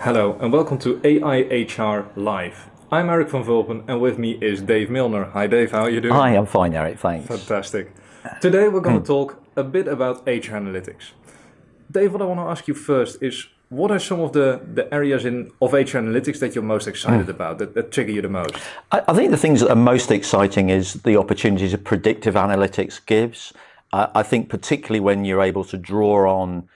Hello and welcome to AIHR Live. I'm Eric van Vulpen and with me is Dave Millner. Hi Dave, how are you doing? Hi, I'm fine, Eric, thanks. Fantastic. Today we're going to talk a bit about HR analytics. Dave, what I want to ask you first is, what are some of the areas of HR analytics that you're most excited about, that trigger you the most? I think the things that are most exciting is the opportunities that predictive analytics gives. I think particularly when you're able to draw on,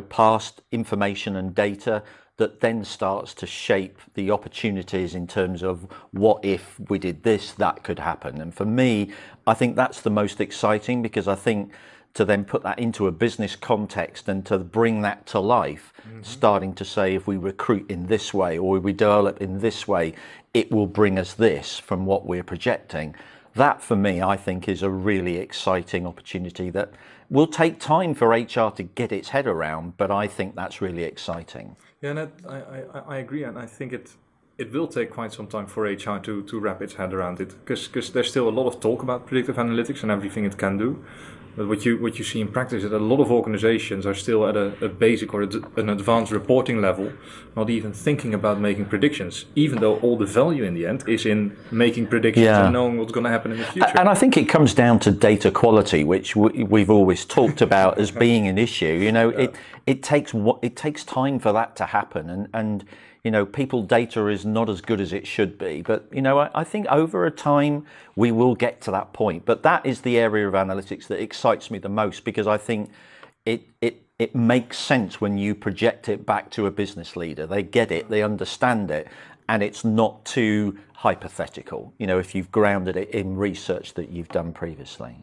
past information and data that then starts to shape the opportunities in terms of what if we did this, that could happen. And for me, I think that's the most exciting, because I think to then put that into a business context and to bring that to life, starting to say, if we recruit in this way or we develop in this way, it will bring us this from what we're projecting. That for me, I think, is a really exciting opportunity that will take time for HR to get its head around, but I think that's really exciting. Yeah, and I agree, and I think it will take quite some time for HR to wrap its head around it, because there's still a lot of talk about predictive analytics and everything it can do. But what you see in practice is that a lot of organizations are still at a basic or an advanced reporting level, not even thinking about making predictions, even though all the value in the end is in making predictions and knowing what's going to happen in the future. And I think it comes down to data quality, which we've always talked about as being an issue. It takes time for that to happen, and people data is not as good as it should be. But I think over a time we will get to that point. But that is the area of analytics that excites me the most, because I think it makes sense when you project it back to a business leader. They get it, they understand it, and it's not too hypothetical, if you've grounded it in research that you've done previously.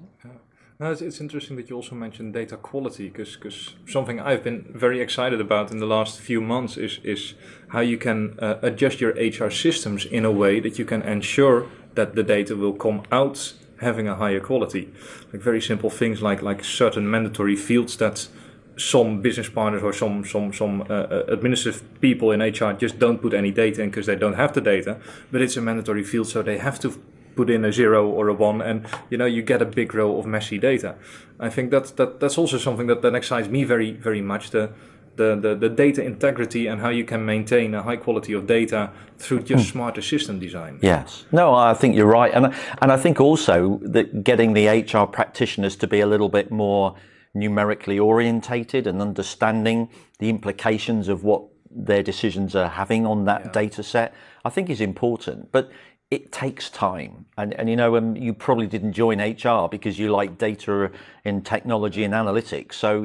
Now, it's interesting that you also mentioned data quality, because something I've been very excited about in the last few months is how you can adjust your HR systems in a way that you can ensure that the data will come out having a higher quality. Like very simple things like certain mandatory fields that some business partners or some administrative people in HR just don't put any data in because they don't have the data, but it's a mandatory field, so they have to put in a 0 or a 1, and you get a big row of messy data. I think that's also something that excites me very, very much, the data integrity and how you can maintain a high quality of data through just smarter system design. Yes. No, I think you're right. And I think also that getting the HR practitioners to be a little bit more numerically orientated and understanding the implications of what their decisions are having on that data set, I think is important. But it takes time, and you probably didn't join HR because you like data in technology and analytics. So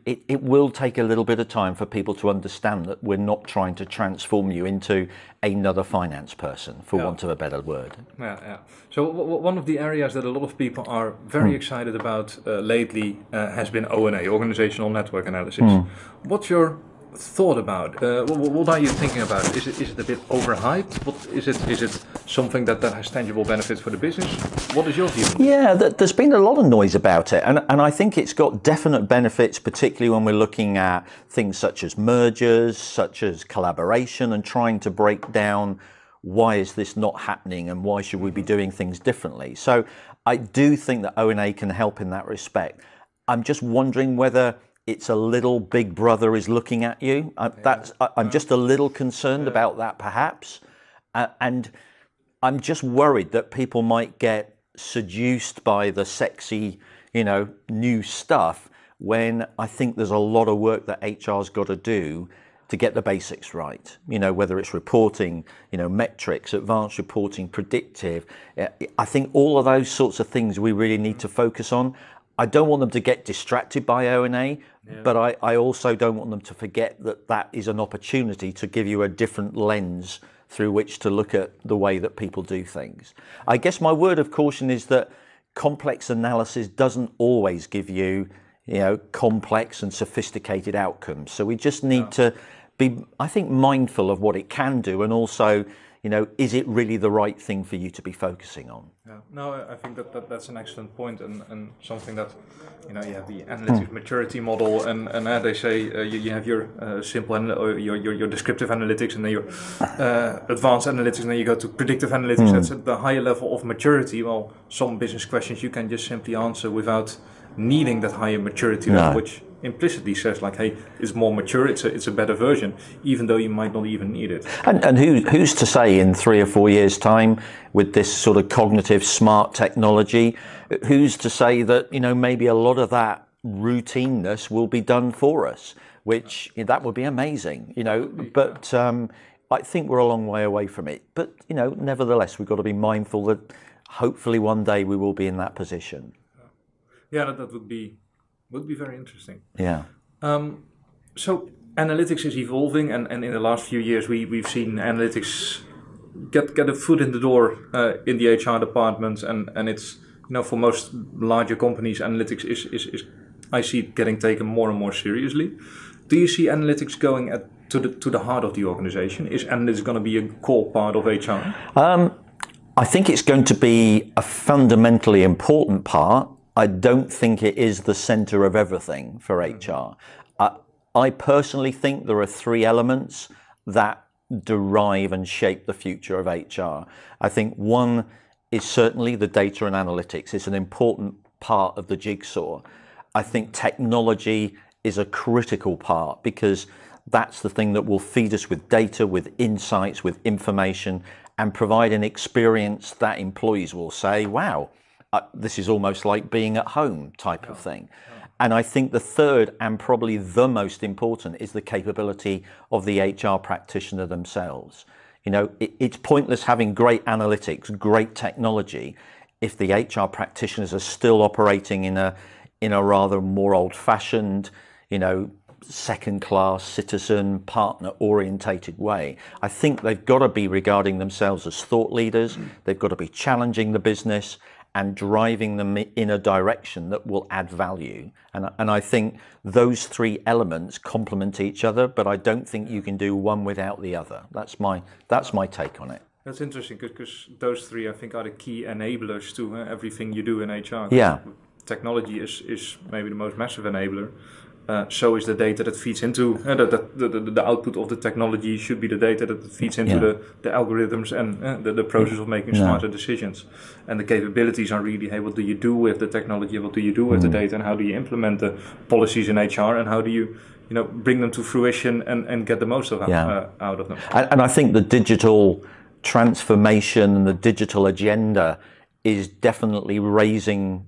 it will take a little bit of time for people to understand that we're not trying to transform you into another finance person, for want of a better word. Yeah. So one of the areas that a lot of people are very excited about lately has been O&A, Organizational Network Analysis. What's your thought about? What are you thinking about? Is it a bit overhyped? Is it something that has tangible benefits for the business? What is your view on this? Yeah, there's been a lot of noise about it, and I think it's got definite benefits, particularly when we're looking at things such as mergers, such as collaboration, and trying to break down why is this not happening and why should we be doing things differently. So I do think that O&A can help in that respect. I'm just wondering whether it's a little Big Brother is looking at you. I'm just a little concerned about that, perhaps. And I'm just worried that people might get seduced by the sexy, new stuff, when I think there's a lot of work that HR's got to do to get the basics right. Whether it's reporting, metrics, advanced reporting, predictive. I think all of those sorts of things we really need to focus on. I don't want them to get distracted by O&A, but I also don't want them to forget that is an opportunity to give you a different lens through which to look at the way that people do things. I guess my word of caution is that complex analysis doesn't always give you, complex and sophisticated outcomes. So we just need to be, I think, mindful of what it can do, and also, is it really the right thing for you to be focusing on? Yeah. No, I think that's an excellent point, and something that, you have the analytic maturity model, and they say you have your simple or your descriptive analytics, and then your advanced analytics, and then you go to predictive analytics. That's at the higher level of maturity. Well, some business questions you can just simply answer without needing that higher maturity level, which implicitly says like, hey, it's more mature, it's a better version, even though you might not even need it. And who's to say in 3 or 4 years' time, with this sort of cognitive smart technology, who's to say that, you know, maybe a lot of that routineness will be done for us, which that would be amazing, you know, but I think we're a long way away from it. But, you know, nevertheless, we've got to be mindful that hopefully one day we will be in that position. Yeah, that would be very interesting. Yeah. So analytics is evolving, and in the last few years we've seen analytics get a foot in the door in the HR departments, and it's, you know, for most larger companies, analytics is I see it getting taken more and more seriously. Do you see analytics going to the heart of the organization? Is analytics going to be a core part of HR? I think it's going to be a fundamentally important part. I don't think it is the center of everything for HR. I personally think there are 3 elements that derive and shape the future of HR. I think one is certainly the data and analytics. It's an important part of the jigsaw. I think technology is a critical part, because that's the thing that will feed us with data, with insights, with information, and provide an experience that employees will say, wow, this is almost like being at home type of thing. And I think the third, and probably the most important, is the capability of the HR practitioner themselves. You know, it's pointless having great analytics, great technology, if the HR practitioners are still operating in a rather more old-fashioned, you know, second-class citizen, partner-orientated way. I think they've got to be regarding themselves as thought leaders. They've got to be challenging the business and driving them in a direction that will add value. And I think those 3 elements complement each other, but I don't think you can do one without the other. That's my take on it. That's interesting, because those 3, I think, are the key enablers to everything you do in HR. Yeah. Technology is maybe the most massive enabler. So is the data that feeds into the output of the technology should be the data that feeds into the algorithms and the process of making smarter decisions. And the capabilities are really, hey, what do you do with the technology? What do you do with the data? And how do you implement the policies in HR? And how do you bring them to fruition and get the most of out of them? And I think the digital transformation and the digital agenda is definitely raising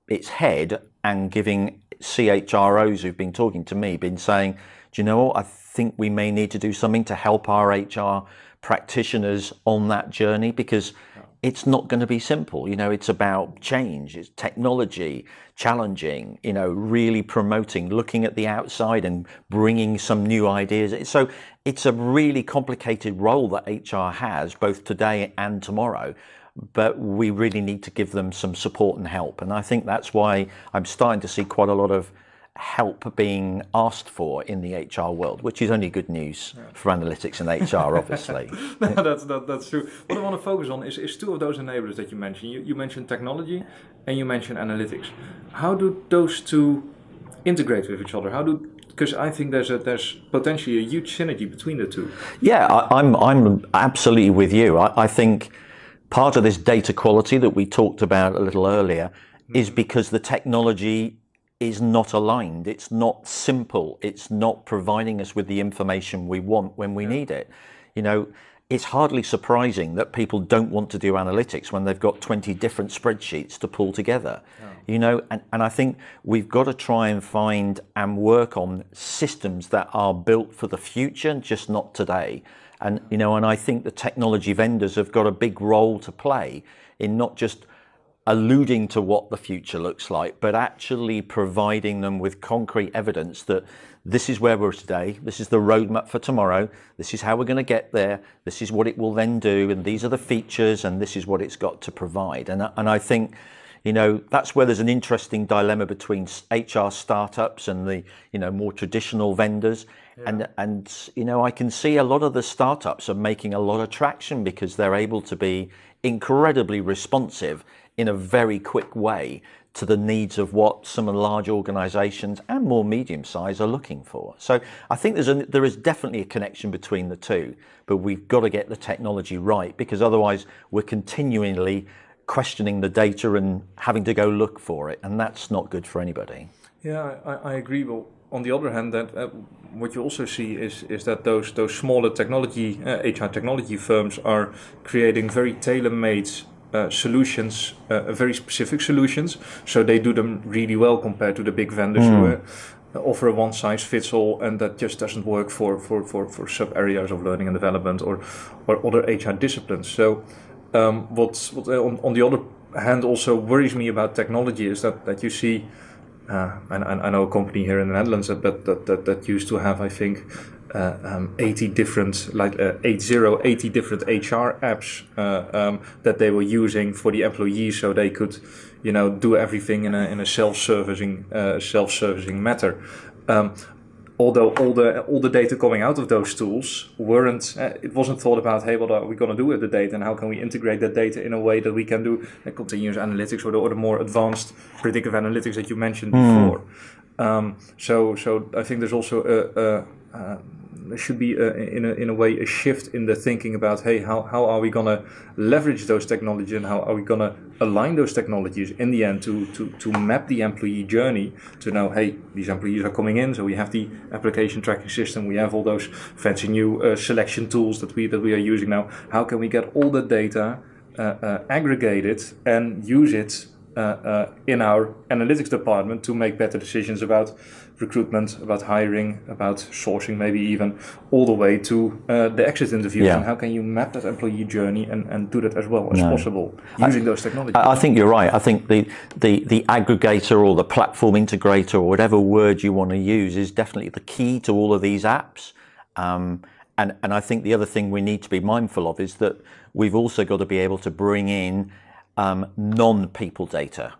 its head and giving CHROs who've been talking to me been saying, do you know what, I think we may need to do something to help our HR practitioners on that journey, because it's not going to be simple. You know, it's about change, it's technology, challenging, you know, really promoting, looking at the outside and bringing some new ideas. So it's a really complicated role that HR has, both today and tomorrow. But we really need to give them some support and help. And I think that's why I'm starting to see quite a lot of help being asked for in the HR world, which is only good news for analytics and HR, obviously. No, that's true. What I want to focus on is 2 of those enablers that you mentioned. You mentioned technology and you mentioned analytics. How do those 2 integrate with each other? Because I think there's potentially a huge synergy between the 2. Yeah, I'm absolutely with you. I think part of this data quality that we talked about a little earlier is because the technology is not aligned. It's not simple. It's not providing us with the information we want when we need it. You know, it's hardly surprising that people don't want to do analytics when they've got 20 different spreadsheets to pull together. You know, and I think we've got to try and find and work on systems that are built for the future, just not today. And, you know, and I think the technology vendors have got a big role to play in not just alluding to what the future looks like, but actually providing them with concrete evidence that this is where we're today, this is the roadmap for tomorrow, this is how we're going to get there, this is what it will then do, and these are the features, and this is what it's got to provide. And I think, you know, that's where there's an interesting dilemma between HR startups and the, you know, more traditional vendors. And you know, I can see a lot of the startups are making a lot of traction because they're able to be incredibly responsive in a very quick way to the needs of what some of the large organizations and more medium size are looking for. So I think there is definitely a connection between the 2, but we've got to get the technology right, because otherwise we're continually questioning the data and having to go look for it, and that's not good for anybody. Yeah, I agree. Well, on the other hand, that what you also see is that those smaller technology HR technology firms are creating very tailor-made solutions, very specific solutions. So they do them really well compared to the big vendors who offer a one-size-fits-all, and that just doesn't work for sub areas of learning and development or other HR disciplines. So what on the other hand also worries me about technology is that you see. And I know a company here in the Netherlands that used to have, I think, 80 different, 80 different HR apps that they were using for the employees, so they could, do everything in a self-servicing matter. Although all the data coming out of those tools it wasn't thought about, hey, what are we going to do with the data, and how can we integrate that data in a way that we can do continuous analytics or the more advanced predictive analytics that you mentioned before. So I think there's also there should be in a way a shift in the thinking about, hey, how are we going to leverage those technologies, and how are we going to align those technologies in the end to map the employee journey, to know, hey, these employees are coming in, so we have the application tracking system, we have all those fancy new selection tools that we are using now. How can we get all the data aggregated and use it in our analytics department to make better decisions about recruitment, about hiring, about sourcing, maybe even all the way to the exit interviews. And how can you map that employee journey and do that as well as possible using those technologies? I think you're right. I think the aggregator or the platform integrator or whatever word you want to use is definitely the key to all of these apps. And I think the other thing we need to be mindful of is that we've also got to be able to bring in non-people data,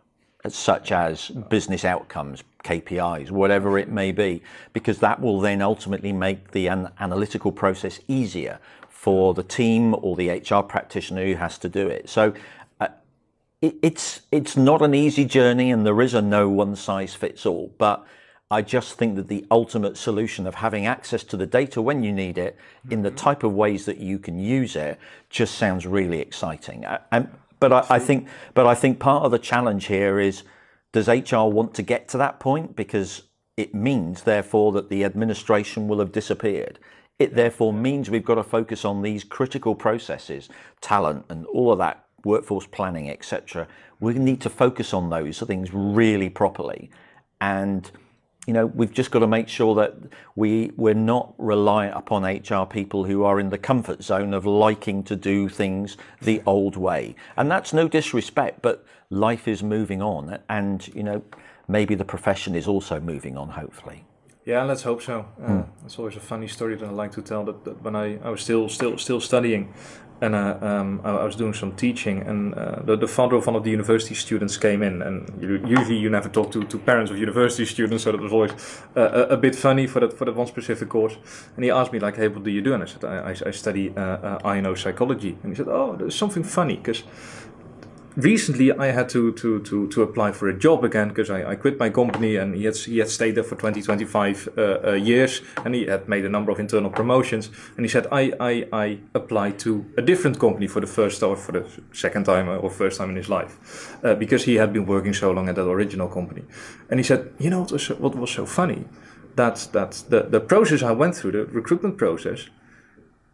such as business outcomes, KPIs, whatever it may be, because that will then ultimately make the analytical process easier for the team or the HR practitioner who has to do it. So it's not an easy journey, and there is a no one size fits all, but I just think that the ultimate solution of having access to the data when you need it in the type of ways that you can use it just sounds really exciting. But I think part of the challenge here is, does HR want to get to that point? Because it means, therefore, that the administration will have disappeared. It therefore means we've got to focus on these critical processes, talent and all of that, workforce planning, etc. We need to focus on those things really properly. And we've just got to make sure that we're not reliant upon HR people who are in the comfort zone of liking to do things the old way. And that's no disrespect, but life is moving on, and maybe the profession is also moving on, hopefully. Yeah, let's hope so. It's always a funny story that I like to tell, that when I was still studying, and I was doing some teaching, and the father of one of the university students came in, and usually you never talk to parents of university students, so that was always a bit funny for that one specific course. And he asked me, like, hey, what do you do? And I said, I study I&O psychology. And he said, oh, there's something funny, because recently I had to apply for a job again, because I quit my company, and he had stayed there for 25 years, and he had made a number of internal promotions. And he said, I applied to a different company for the first or for the second time or first time in his life, because he had been working so long at that original company. And he said, what was so funny? That the process I went through, the recruitment process,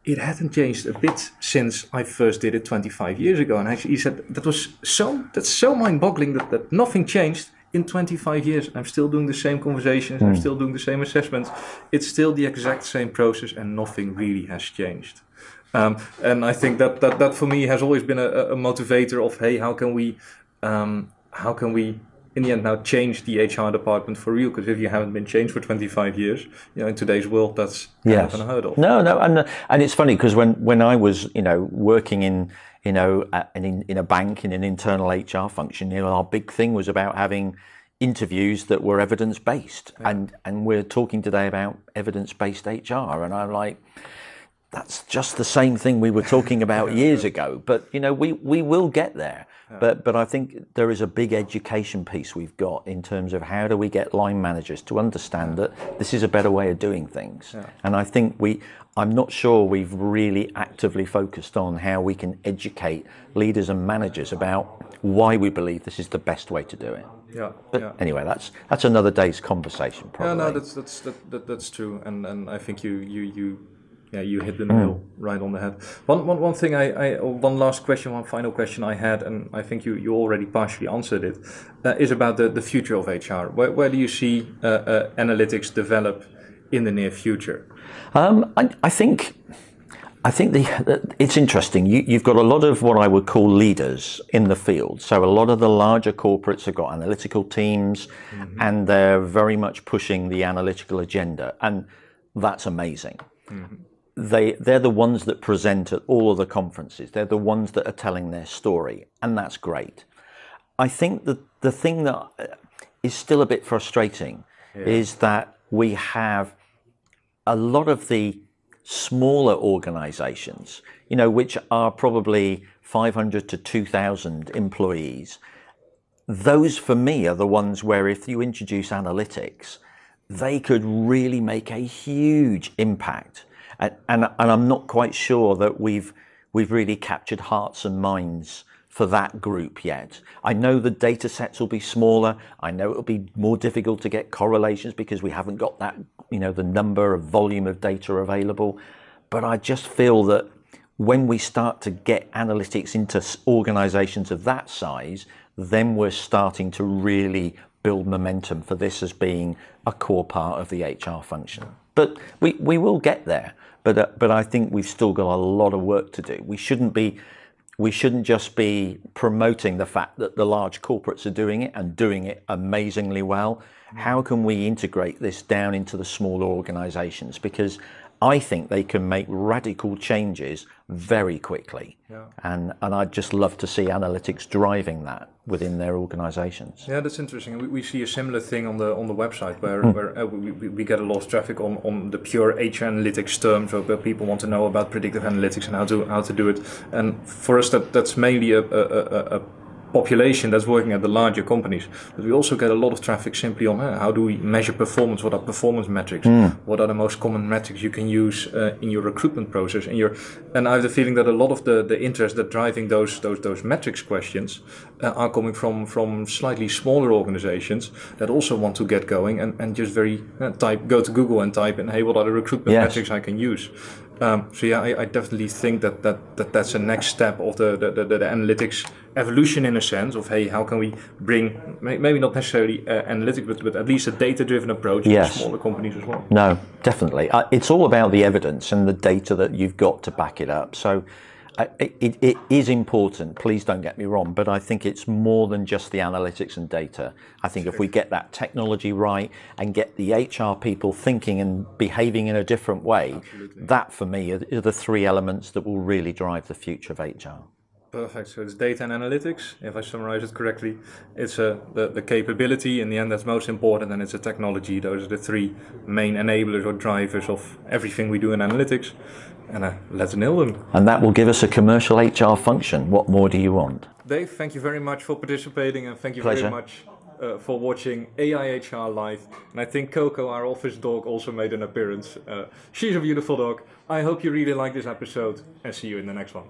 it hadn't changed a bit since I first did it 25 years ago. And actually he said, that's so mind-boggling that nothing changed in 25 years. I'm still doing the same conversations, I'm still doing the same assessments. It's still the exact same process, and nothing really has changed. And I think that for me has always been a motivator of, hey, how can we in the end now change the HR department for real? Because if you haven't been changed for 25 years, in today's world, that's kind of unheard of. No, and it's funny because when I was working in a bank in an internal HR function, our big thing was about having interviews that were evidence based, and we're talking today about evidence based HR, and I'm like, that's just the same thing we were talking about years ago. But you know, we will get there. But I think there is a big education piece we've got in terms of how do we get line managers to understand that this is a better way of doing things. And I think I'm not sure we've really actively focused on how we can educate leaders and managers about why we believe this is the best way to do it. But anyway, that's another day's conversation, probably. Yeah, no, that's true, and I think you hit the nail right on the head. One thing, one last question, one final question I had, and I think you already partially answered it, is about the future of HR. Where do you see analytics develop in the near future? I think it's interesting. You've got a lot of what I would call leaders in the field. So a lot of the larger corporates have got analytical teams, and they're very much pushing the analytical agenda, and that's amazing. They're the ones that present at all of the conferences. They're the ones that are telling their story, and that's great. I think that the thing that is still a bit frustrating is that we have a lot of the smaller organizations, you know, which are probably 500 to 2,000 employees. Those, for me, are the ones where if you introduce analytics, they could really make a huge impact. And I'm not quite sure that we've really captured hearts and minds for that group yet. I know the data sets will be smaller. I know it'll be more difficult to get correlations because we haven't got that, you know, the number of volume of data available. But I just feel that when we start to get analytics into organizations of that size, then we're starting to really build momentum for this as being a core part of the HR function. But we will get there. But I think we've still got a lot of work to do. We shouldn't just be promoting the fact that the large corporates are doing it and doing it amazingly well. How can we integrate this down into the smaller organizations? Because I think they can make radical changes very quickly. And I'd just love to see analytics driving that within their organizations. Yeah, that's interesting. We see a similar thing on the website where we get a lot of traffic on the pure HR analytics terms, where people want to know about predictive analytics and how to do it. And for us, that's mainly a population that's working at the larger companies, but we also get a lot of traffic simply on how do we measure performance, what are performance metrics, what are the most common metrics you can use in your recruitment process, and I have the feeling that a lot of the interest that driving those metrics questions are coming from slightly smaller organizations that also want to get going and just go to Google and type in, hey, what are the recruitment metrics I can use? So yeah, I definitely think that's a next step of the analytics evolution, in a sense of, hey, how can we bring maybe not necessarily analytics, but at least a data-driven approach to smaller companies as well. No, definitely. It's all about the evidence and the data that you've got to back it up. So it is important, please don't get me wrong, but I think it's more than just the analytics and data. I think if we get that technology right and get the HR people thinking and behaving in a different way, that for me are the three elements that will really drive the future of HR. Perfect. So it's data and analytics, if I summarize it correctly. It's the capability, in the end, that's most important, and it's a technology. Those are the three main enablers or drivers of everything we do in analytics. And let's nail them. And that will give us a commercial HR function. What more do you want? Dave, thank you very much for participating, and thank you very much for watching AIHR Live. And I think Coco, our office dog, also made an appearance. She's a beautiful dog. I hope you really like this episode, and see you in the next one.